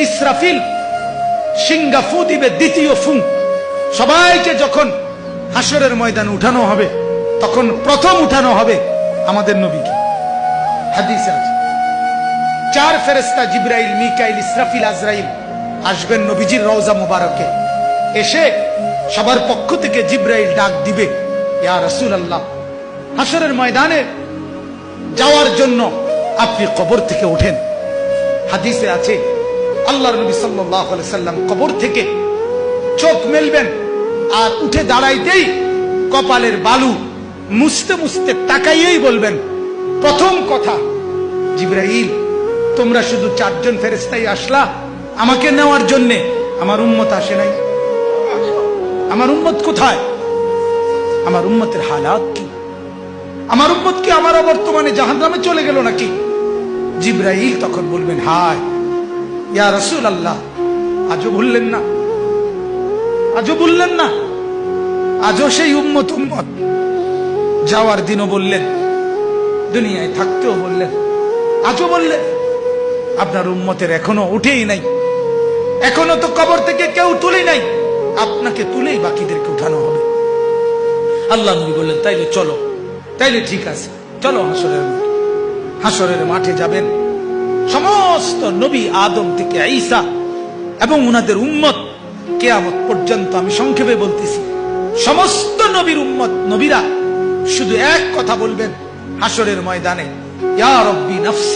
ইসরাফিল সিংহা ফু দিবে দ্বিতীয় ফু। সবাইকে যখন হাসরের ময়দানে উঠানো হবে, তখন প্রথম উঠানো হবে আমাদের নবীকে। হাদিসে আছে 4 ফেরেশতা জিবরাইল, মিকাইল, ইসরাফিল, আজরাইল আসবেন নবীজির রওজা মুবারকে। এসে সবার পক্ষ থেকে জিবরাইল ডাক দিবে, ইয়া রাসূলুল্লাহ, হাসরের ময়দানে যাওয়ার জন্য আপনি কবর থেকে ওঠেন। হাদিসে আছে আল্লাহর নবী সাল্লাল্লাহু আলাইহি সাল্লাম কবর থেকে চোখ মেলবেন, আর উঠে দাঁড়াইতেই কপালের বালু মুছতে মুছতে তাকাইয়েই বলবেন, প্রথম কথা, জিবরাইল, তোমরা শুধু 4 জন ফেরেশতাই আসলা আমাকে নেওয়ার জন্য, আমার উম্মত আসে নাই। আমার উম্মত কোথায়? আমার উম্মতের হালাত কি? আমার উম্মত কি আমার বর্তমানে জাহান্নামে চলে গেল নাকি? জিবরাইল তখন বলবেন, হায় ইয়া রাসূলুল্লাহ, আজও ভুললেন না, আজও ভুললেন না, আজও সেই উম্মত উম্মত। যাওয়ার দিনও বললেন, দুনিয়ায় থাকতেও বললেন, আজও বললেন। আপনার উম্মতের এখনো উঠেই নাই, এখনো তো কবর থেকে কেউ তুলে নাই, আপনাকে তুলেই বাকিদেরকে উঠানো হবে। আল্লাহ নবী বললেন, তাইলে চলো, তাইলে ঠিক আছে, চলো হাসরের মাঠে। হাসরের মাঠে যাবেন সমস্ত নবী, আদম থেকে ঈসা এবং উনাদের উম্মত কিয়ামত পর্যন্ত। আমি সংক্ষেপে বলতেছি, সমস্ত নবীর উম্মত, নবীরা শুধু এক কথা বলবেন হাসরের ময়দানে, ইয়া রব্বি নাফসি